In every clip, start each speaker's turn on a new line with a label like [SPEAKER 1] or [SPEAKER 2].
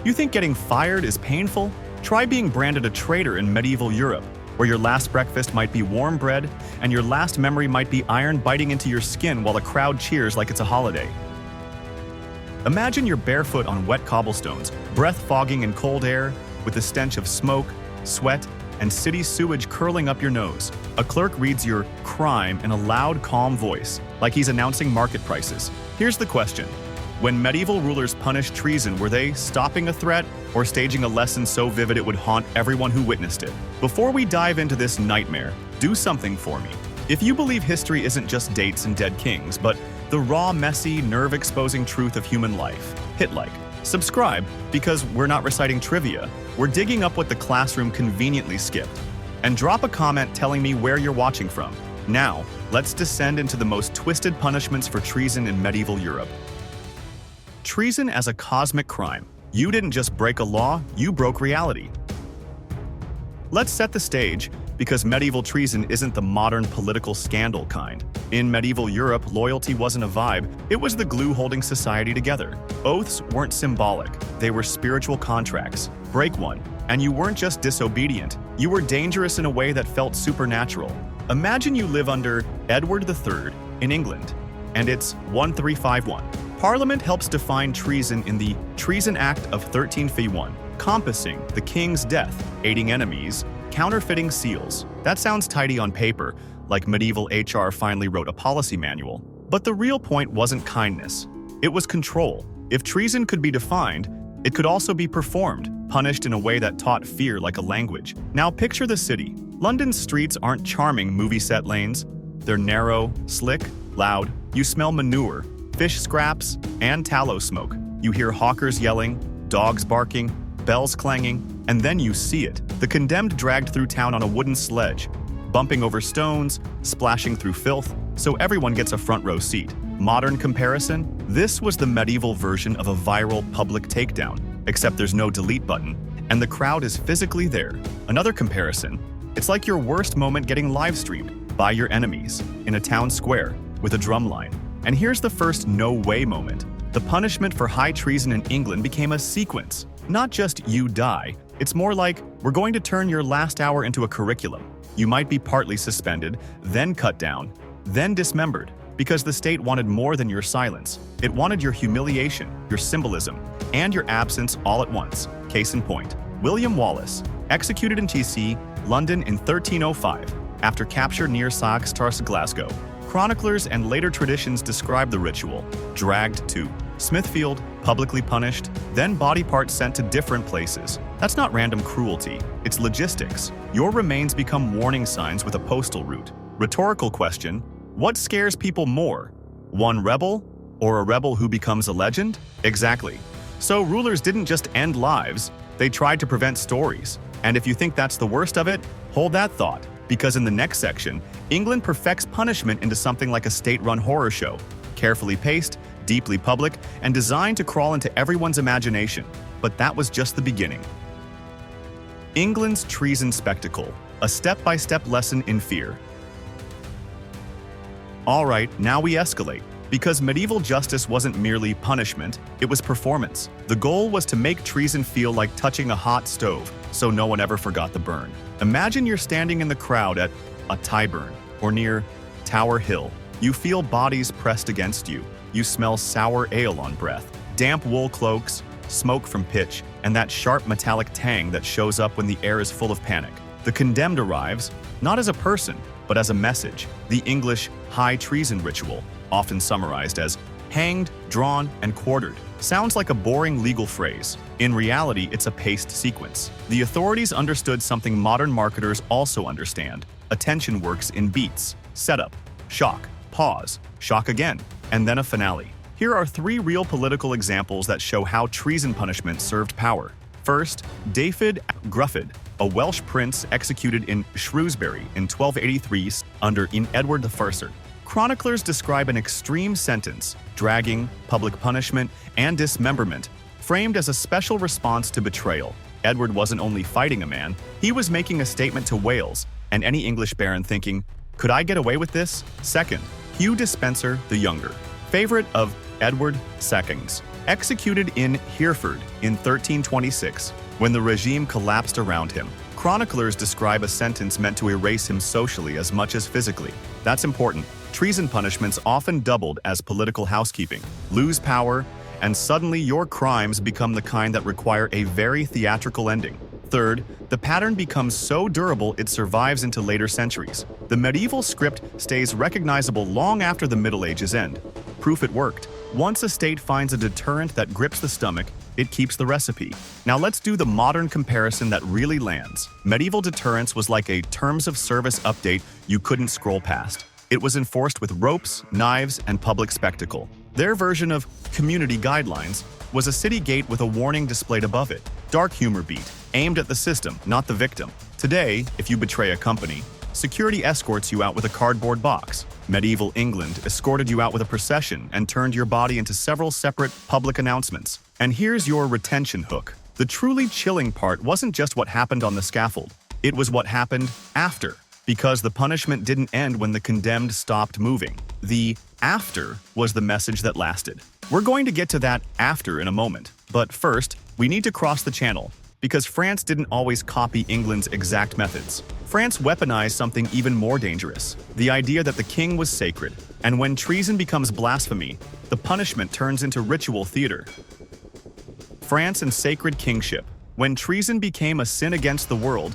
[SPEAKER 1] You think getting fired is painful? Try being branded a traitor in medieval Europe, where your last breakfast might be warm bread and your last memory might be iron biting into your skin while a crowd cheers like it's a holiday. Imagine you're barefoot on wet cobblestones, breath fogging in cold air, with the stench of smoke, sweat, and city sewage curling up your nose. A clerk reads your crime in a loud, calm voice, like he's announcing market prices. Here's the question. When medieval rulers punished treason, were they stopping a threat or staging a lesson so vivid it would haunt everyone who witnessed it? Before we dive into this nightmare, do something for me. If you believe history isn't just dates and dead kings, but the raw, messy, nerve-exposing truth of human life, hit like. Subscribe, because we're not reciting trivia, we're digging up what the classroom conveniently skipped. And drop a comment telling me where you're watching from. Now, let's descend into the most twisted punishments for treason in medieval Europe. Treason as a cosmic crime. You didn't just break a law, you broke reality. Let's set the stage, because medieval treason isn't the modern political scandal kind. In medieval Europe, loyalty wasn't a vibe, it was the glue holding society together. Oaths weren't symbolic, they were spiritual contracts. Break one, and you weren't just disobedient, you were dangerous in a way that felt supernatural. Imagine you live under Edward III in England, and it's 1351. Parliament helps define treason in the Treason Act of 1351, compassing the king's death, aiding enemies, counterfeiting seals. That sounds tidy on paper, like medieval HR finally wrote a policy manual. But the real point wasn't kindness. It was control. If treason could be defined, it could also be performed, punished in a way that taught fear like a language. Now picture the city. London's streets aren't charming movie set lanes. They're narrow, slick, loud. You smell manure, fish scraps, and tallow smoke. You hear hawkers yelling, dogs barking, bells clanging, and then you see it. The condemned dragged through town on a wooden sledge, bumping over stones, splashing through filth, so everyone gets a front row seat. Modern comparison? This was the medieval version of a viral public takedown, except there's no delete button, and the crowd is physically there. Another comparison? It's like your worst moment getting live streamed by your enemies in a town square with a drum line. And here's the first no way moment. The punishment for high treason in England became a sequence. Not just you die, it's more like we're going to turn your last hour into a curriculum. You might be partly suspended, then cut down, then dismembered, because the state wanted more than your silence. It wanted your humiliation, your symbolism, and your absence all at once. Case in point, William Wallace, executed in TC, London in 1305, after capture near Saxe-Tarse, Glasgow. Chroniclers and later traditions describe the ritual: dragged to Smithfield, publicly punished, then body parts sent to different places. That's not random cruelty, it's logistics. Your remains become warning signs with a postal route. Rhetorical question: what scares people more? One rebel, or a rebel who becomes a legend? Exactly. So rulers didn't just end lives, they tried to prevent stories. And if you think that's the worst of it, hold that thought. Because in the next section, England perfects punishment into something like a state-run horror show, carefully paced, deeply public, and designed to crawl into everyone's imagination. But that was just the beginning. England's treason spectacle, a step-by-step lesson in fear. All right, now we escalate. Because medieval justice wasn't merely punishment, it was performance. The goal was to make treason feel like touching a hot stove, so no one ever forgot the burn. Imagine you're standing in the crowd at a Tyburn or near Tower Hill. You feel bodies pressed against you. You smell sour ale on breath, damp wool cloaks, smoke from pitch, and that sharp metallic tang that shows up when the air is full of panic. The condemned arrives, not as a person, but as a message. The English high treason ritual, often summarized as hanged, drawn, and quartered, sounds like a boring legal phrase. In reality, it's a paced sequence. The authorities understood something modern marketers also understand. Attention works in beats: setup, shock, pause, shock again, and then a finale. Here are 3 real political examples that show how treason punishment served power. First, Dafydd Gruffydd, a Welsh prince executed in Shrewsbury in 1283 under Edward I. Chroniclers describe an extreme sentence, dragging, public punishment, and dismemberment, framed as a special response to betrayal. Edward wasn't only fighting a man, he was making a statement to Wales, and any English baron thinking, could I get away with this? Second, Hugh Despenser the Younger, favorite of Edward II's, Executed in Hereford in 1326, when the regime collapsed around him. Chroniclers describe a sentence meant to erase him socially as much as physically. That's important. Treason punishments often doubled as political housekeeping. Lose power, and suddenly your crimes become the kind that require a very theatrical ending. Third, the pattern becomes so durable it survives into later centuries. The medieval script stays recognizable long after the Middle Ages end. Proof it worked. Once a state finds a deterrent that grips the stomach, it keeps the recipe. Now let's do the modern comparison that really lands. Medieval deterrence was like a terms of service update you couldn't scroll past. It was enforced with ropes, knives, and public spectacle. Their version of community guidelines was a city gate with a warning displayed above it. Dark humor beat, aimed at the system, not the victim. Today, if you betray a company, security escorts you out with a cardboard box. Medieval England escorted you out with a procession and turned your body into several separate public announcements. And here's your retention hook. The truly chilling part wasn't just what happened on the scaffold. It was what happened after. Because the punishment didn't end when the condemned stopped moving. The after was the message that lasted. We're going to get to that after in a moment. But first, we need to cross the channel, because France didn't always copy England's exact methods. France weaponized something even more dangerous, the idea that the king was sacred. And when treason becomes blasphemy, the punishment turns into ritual theater. France and sacred kingship. When treason became a sin against the world,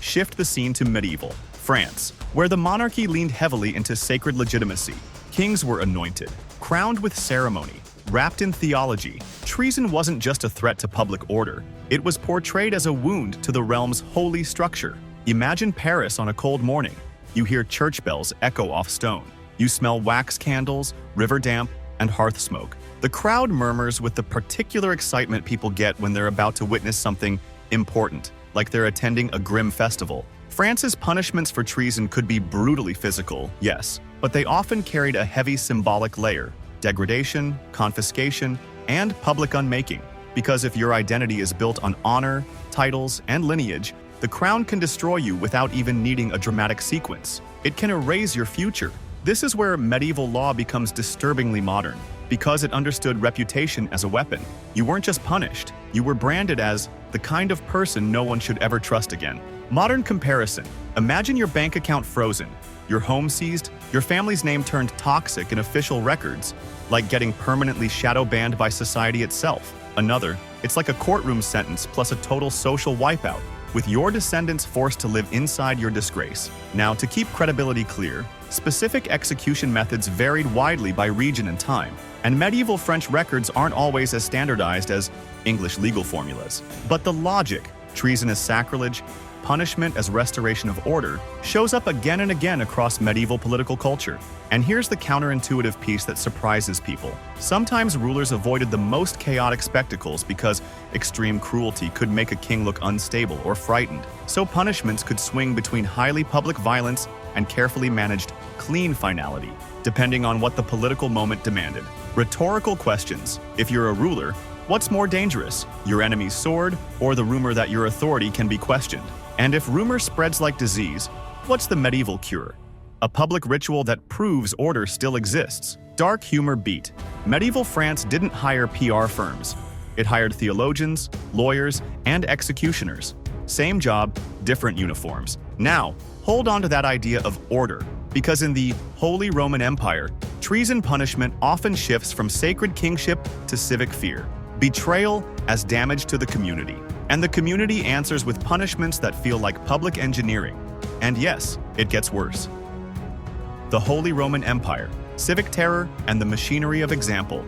[SPEAKER 1] shift the scene to medieval France, where the monarchy leaned heavily into sacred legitimacy. Kings were anointed, crowned with ceremony, wrapped in theology. Treason wasn't just a threat to public order. It was portrayed as a wound to the realm's holy structure. Imagine Paris on a cold morning. You hear church bells echo off stone. You smell wax candles, river damp, and hearth smoke. The crowd murmurs with the particular excitement people get when they're about to witness something important, like they're attending a grim festival. France's punishments for treason could be brutally physical, yes, but they often carried a heavy symbolic layer: degradation, confiscation, and public unmaking. Because if your identity is built on honor, titles, and lineage, the crown can destroy you without even needing a dramatic sequence. It can erase your future. This is where medieval law becomes disturbingly modern, because it understood reputation as a weapon. You weren't just punished, you were branded as the kind of person no one should ever trust again. Modern comparison. Imagine your bank account frozen, your home seized, your family's name turned toxic in official records, like getting permanently shadow banned by society itself. Another, it's like a courtroom sentence plus a total social wipeout, with your descendants forced to live inside your disgrace. Now, to keep credibility clear, specific execution methods varied widely by region and time, and medieval French records aren't always as standardized as English legal formulas. But the logic, treason as sacrilege, punishment as restoration of order, shows up again and again across medieval political culture. And here's the counterintuitive piece that surprises people. Sometimes rulers avoided the most chaotic spectacles because extreme cruelty could make a king look unstable or frightened. So punishments could swing between highly public violence and carefully managed, clean finality, depending on what the political moment demanded. Rhetorical questions. If you're a ruler, what's more dangerous, your enemy's sword or the rumor that your authority can be questioned? And if rumor spreads like disease, what's the medieval cure? A public ritual that proves order still exists. Dark humor beat. Medieval France didn't hire PR firms. It hired theologians, lawyers, and executioners. Same job, different uniforms. Now, hold on to that idea of order, because in the Holy Roman Empire, treason punishment often shifts from sacred kingship to civic fear. Betrayal as damage to the community. And the community answers with punishments that feel like public engineering. And yes, it gets worse. The Holy Roman Empire, civic terror, and the machinery of example.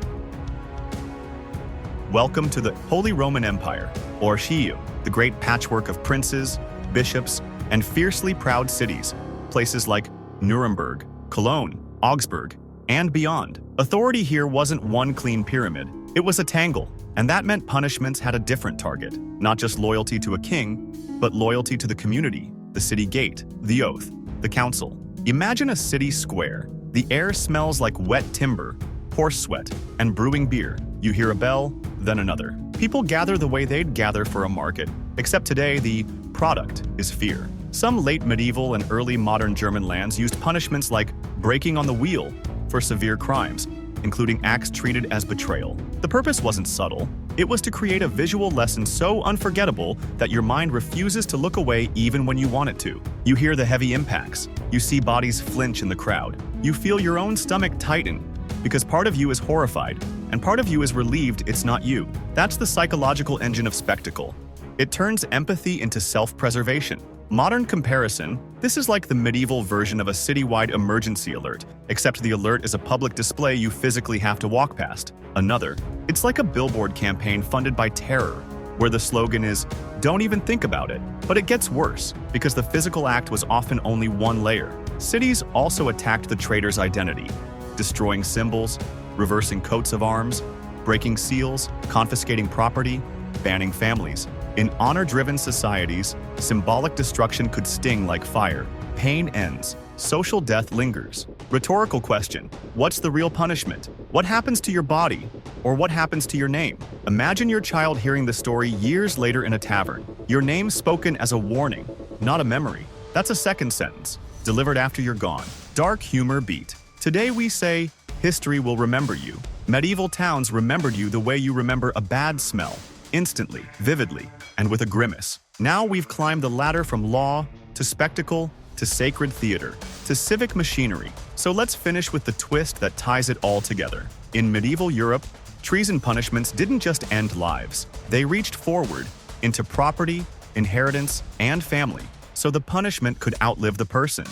[SPEAKER 1] Welcome to the Holy Roman Empire, or Shiyu, the great patchwork of princes, bishops, and fiercely proud cities, places like Nuremberg, Cologne, Augsburg, and beyond. Authority here wasn't one clean pyramid, it was a tangle, and that meant punishments had a different target, not just loyalty to a king, but loyalty to the community, the city gate, the oath, the council. Imagine a city square. The air smells like wet timber, horse sweat, and brewing beer. You hear a bell, then another. People gather the way they'd gather for a market, except today the product is fear. Some late medieval and early modern German lands used punishments like breaking on the wheel for severe crimes, including acts treated as betrayal. The purpose wasn't subtle. It was to create a visual lesson so unforgettable that your mind refuses to look away even when you want it to. You hear the heavy impacts. You see bodies flinch in the crowd. You feel your own stomach tighten because part of you is horrified and part of you is relieved it's not you. That's the psychological engine of spectacle. It turns empathy into self-preservation. Modern comparison, this is like the medieval version of a citywide emergency alert, except the alert is a public display you physically have to walk past. Another, it's like a billboard campaign funded by terror, where the slogan is, "Don't even think about it." But it gets worse, because the physical act was often only one layer. Cities also attacked the traitor's identity, destroying symbols, reversing coats of arms, breaking seals, confiscating property, banning families. In honor-driven societies, symbolic destruction could sting like fire. Pain ends. Social death lingers. Rhetorical question: what's the real punishment? What happens to your body? Or what happens to your name? Imagine your child hearing the story years later in a tavern. Your name spoken as a warning, not a memory. That's a second sentence, delivered after you're gone. Dark humor beat. Today we say, history will remember you. Medieval towns remembered you the way you remember a bad smell. Instantly, vividly, and with a grimace. Now we've climbed the ladder from law to spectacle to sacred theater to civic machinery. So let's finish with the twist that ties it all together. In medieval Europe, treason punishments didn't just end lives. They reached forward into property, inheritance, and family, so the punishment could outlive the person.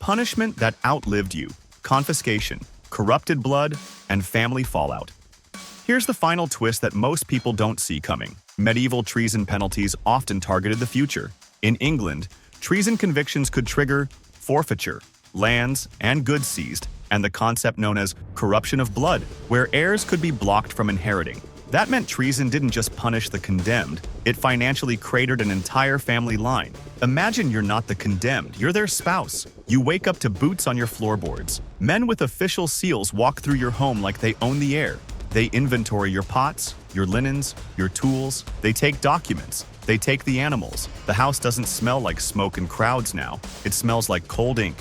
[SPEAKER 1] Punishment that outlived you: confiscation, corrupted blood, and family fallout. Here's the final twist that most people don't see coming. Medieval treason penalties often targeted the future. In England, treason convictions could trigger forfeiture, lands, and goods seized, and the concept known as corruption of blood, where heirs could be blocked from inheriting. That meant treason didn't just punish the condemned, it financially cratered an entire family line. Imagine you're not the condemned, you're their spouse. You wake up to boots on your floorboards. Men with official seals walk through your home like they own the air. They inventory your pots, your linens, your tools. They take documents. They take the animals. The house doesn't smell like smoke and crowds now. It smells like cold ink,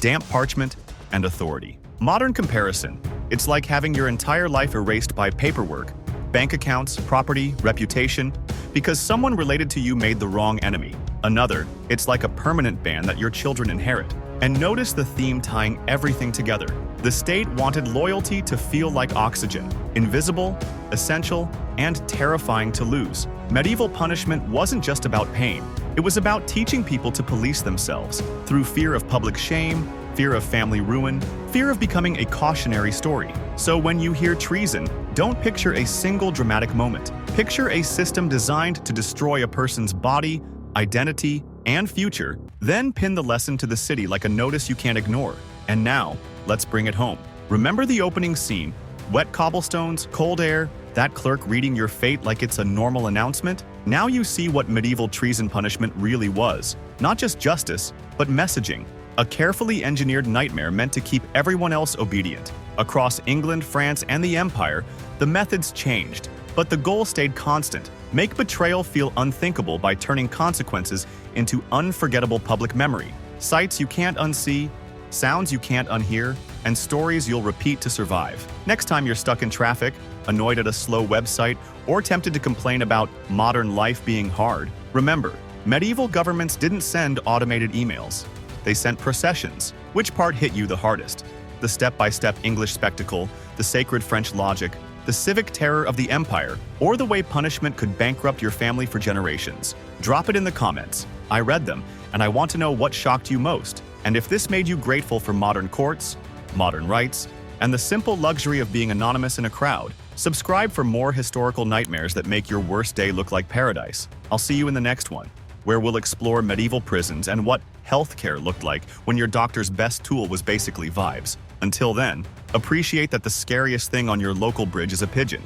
[SPEAKER 1] damp parchment, and authority. Modern comparison. It's like having your entire life erased by paperwork, bank accounts, property, reputation, because someone related to you made the wrong enemy. Another, it's like a permanent ban that your children inherit. And notice the theme tying everything together. The state wanted loyalty to feel like oxygen, invisible, essential, and terrifying to lose. Medieval punishment wasn't just about pain. It was about teaching people to police themselves through fear of public shame, fear of family ruin, fear of becoming a cautionary story. So when you hear treason, don't picture a single dramatic moment. Picture a system designed to destroy a person's body, identity, and future, then pin the lesson to the city like a notice you can't ignore. And now, let's bring it home. Remember the opening scene? Wet cobblestones, cold air, that clerk reading your fate like it's a normal announcement? Now you see what medieval treason punishment really was. Not just justice, but messaging. A carefully engineered nightmare meant to keep everyone else obedient. Across England, France, and the Empire, the methods changed, but the goal stayed constant. Make betrayal feel unthinkable by turning consequences into unforgettable public memory. Sights you can't unsee, sounds you can't unhear, and stories you'll repeat to survive. Next time you're stuck in traffic, annoyed at a slow website, or tempted to complain about modern life being hard, remember, medieval governments didn't send automated emails. They sent processions. Which part hit you the hardest? The step-by-step English spectacle, the sacred French logic, the civic terror of the empire, or the way punishment could bankrupt your family for generations? Drop it in the comments. I read them, and I want to know what shocked you most. And if this made you grateful for modern courts, modern rights, and the simple luxury of being anonymous in a crowd, subscribe for more historical nightmares that make your worst day look like paradise. I'll see you in the next one, where we'll explore medieval prisons and what healthcare looked like when your doctor's best tool was basically vibes. Until then, appreciate that the scariest thing on your local bridge is a pigeon.